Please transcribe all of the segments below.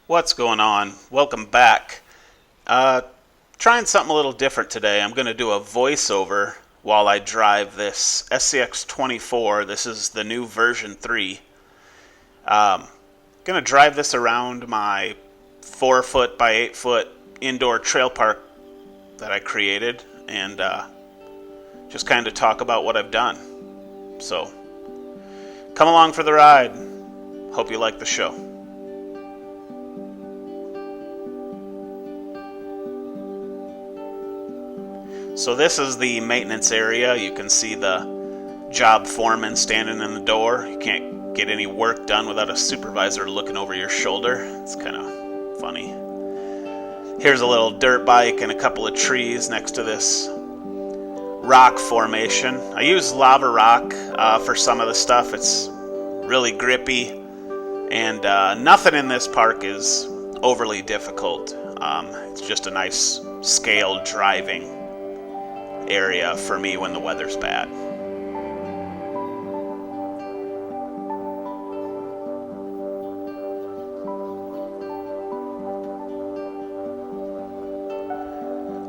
What's going on? Welcome back. Uh, Trying something a little different today. I'm going to do a voiceover while I drive this Scx24. This is the new version 3. Going to drive this around my 4-foot by 8-foot indoor trail park that I created and just kind of talk about what I've done. So, come along for the ride. Hope you like the show. So this is the maintenance area. You can see the job foreman standing in the door. You can't get any work done without a supervisor looking over your shoulder. It's kind of funny. Here's a little dirt bike and a couple of trees next to this rock formation. I use lava rock for some of the stuff. It's really grippy, and nothing in this park is overly difficult. It's just a nice scaled driving area for me when the weather's bad.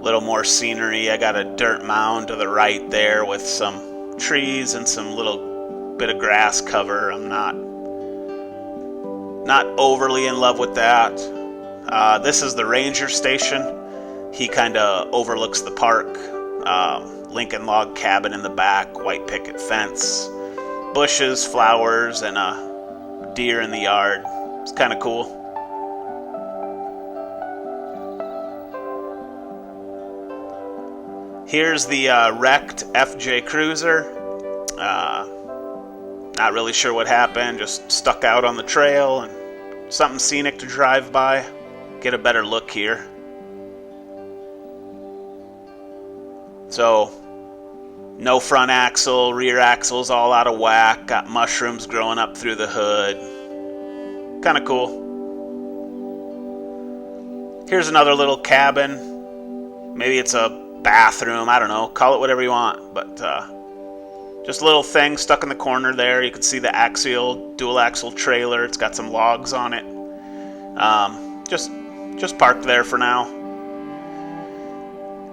Little more scenery. I got a dirt mound to the right there with some trees and some little bit of grass cover. I'm not overly in love with that. This is the ranger station. He kind of overlooks the park. Lincoln log cabin in the back, white picket fence, bushes, flowers, and a deer in the yard. It's kind of cool. Here's the wrecked FJ Cruiser. Not really sure what happened, just stuck out on the trail, and something scenic to drive by. Get a better look here. So, no front axle, rear axle's all out of whack, got mushrooms growing up through the hood. Kind of cool. Here's another little cabin. Maybe it's a bathroom, I don't know, call it whatever you want, but just a little thing stuck in the corner there. You can see the Axial dual axle trailer. It's got some logs on it. Just parked there for now.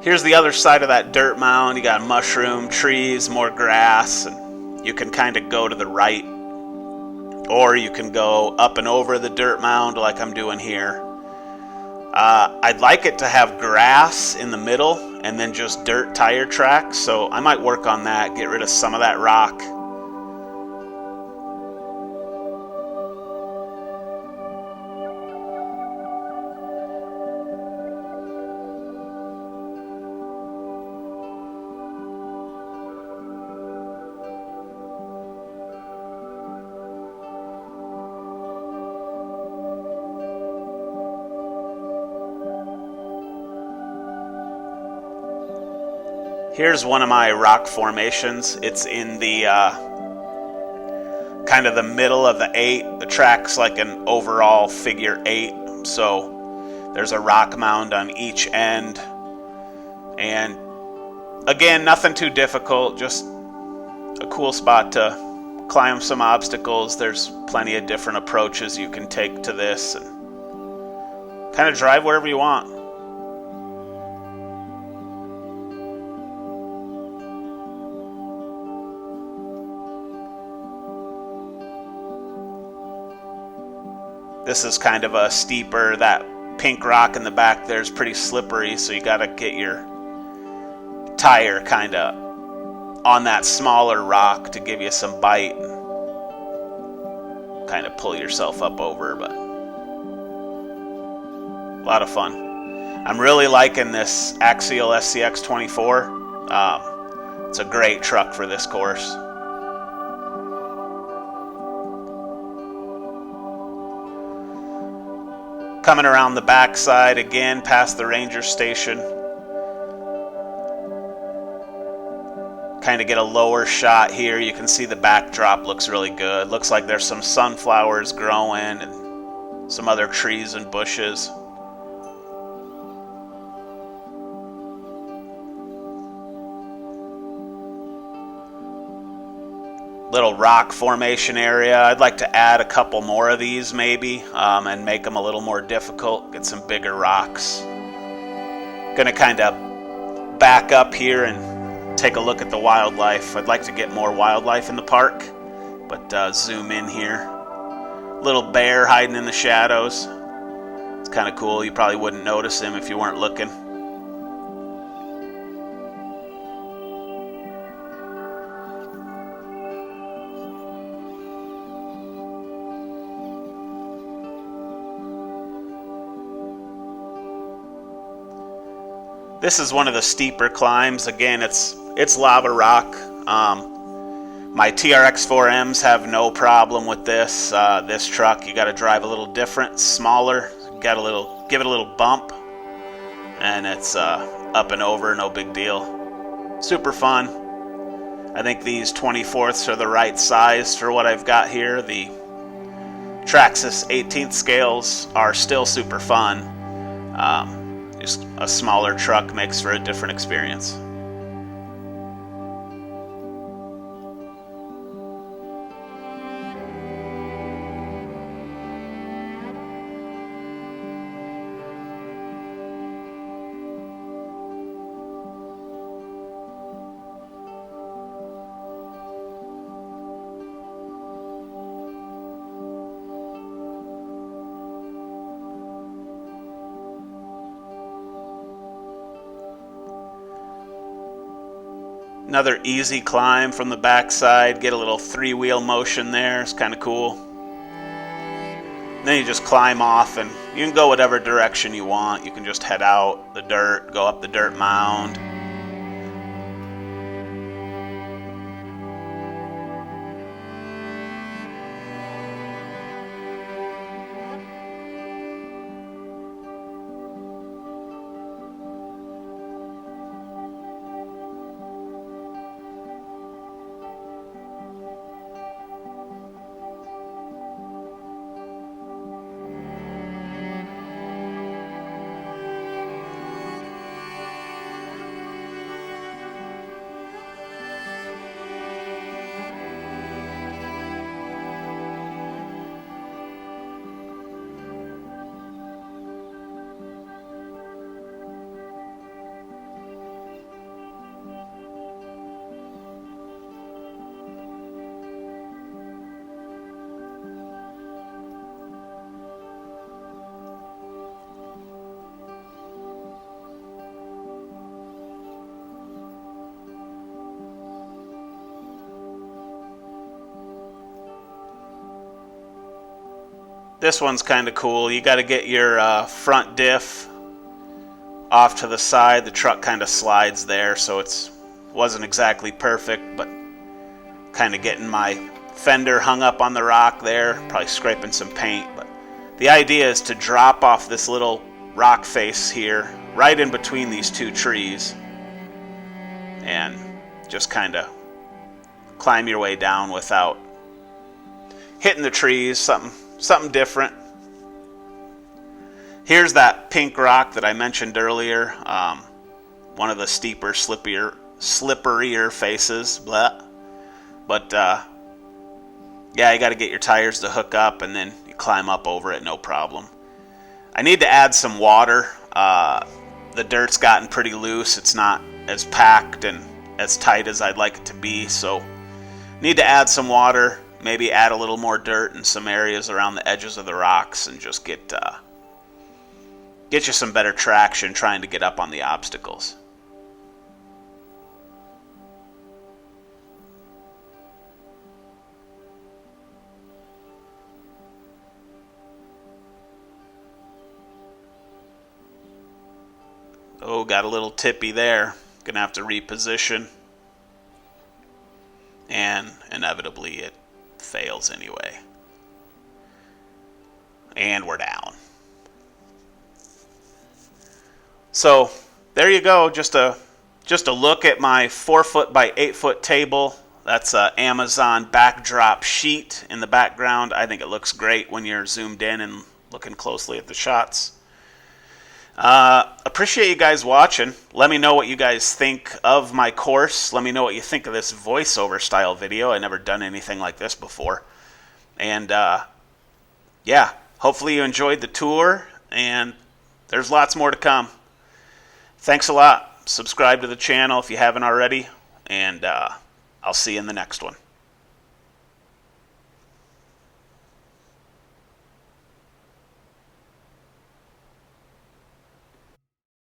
Here's the other side of that dirt mound. You got mushroom, trees, more grass, and you can kind of go to the right, or you can go up and over the dirt mound like I'm doing here. I'd like it to have grass in the middle and then just dirt tire tracks, so I might work on that, get rid of some of that rock. Here's one of my rock formations. It's in the kind of the middle of the 8. The track's like an overall figure 8. So there's a rock mound on each end. And again, nothing too difficult, just a cool spot to climb some obstacles. There's plenty of different approaches you can take to this, and kind of drive wherever you want. This is kind of a steeper, that pink rock in the back there is pretty slippery, so you gotta get your tire kind of on that smaller rock to give you some bite. Kind of pull yourself up over, but a lot of fun. I'm really liking this Axial Scx24. It's a great truck for this course. Coming around the backside again, past the ranger station. Kind of get a lower shot here. You can see the backdrop looks really good. Looks like there's some sunflowers growing and some other trees and bushes. little rock formation area. I'd like to add a couple more of these maybe, and make them a little more difficult, get some bigger rocks. Gonna kind of back up here and take a look at the wildlife. I'd like to get more wildlife in the park, but zoom in here. Little bear hiding in the shadows. It's kind of cool. You probably wouldn't notice him if you weren't looking. This is one of the steeper climbs. Again, it's lava rock. My TRX-4Ms have no problem with this. This truck, you got to drive a little different, smaller. Got give it a little bump, and it's up and over, no big deal. Super fun. I think these 24ths are the right size for what I've got here. The Traxxas 18th scales are still super fun. Just a smaller truck makes for a different experience. Another easy climb from the backside. Get a little three-wheel motion there. It's kind of cool. Then you just climb off, and you can go whatever direction you want. You can just head out the dirt, go up the dirt mound. This one's kind of cool. You got to get your front diff off to the side. The truck kind of slides there, so it wasn't exactly perfect, but kind of getting my fender hung up on the rock there, probably scraping some paint. But the idea is to drop off this little rock face here, right in between these two trees, and just kind of climb your way down without hitting the trees. Something different. Here's that pink rock that I mentioned earlier. One of the steeper, slipperier faces. Blah. But yeah, you got to get your tires to hook up, and then you climb up over it, no problem. I need to add some water. The dirt's gotten pretty loose. It's not as packed and as tight as I'd like it to be, so need to add some water. Maybe add a little more dirt in some areas around the edges of the rocks, and just get you some better traction trying to get up on the obstacles. Oh, got a little tippy there. Gonna have to reposition. And inevitably it fails anyway. And we're down. So there you go. Just a look at my 4-foot by 8-foot table. That's an Amazon backdrop sheet in the background. I think it looks great when you're zoomed in and looking closely at the shots. Appreciate you guys watching. Let me know what you guys think of my course. Let me know what you think of this voiceover style video. I've never done anything like this before. And yeah, hopefully you enjoyed the tour, and there's lots more to come. Thanks a lot. Subscribe to the channel if you haven't already, and I'll see you in the next one.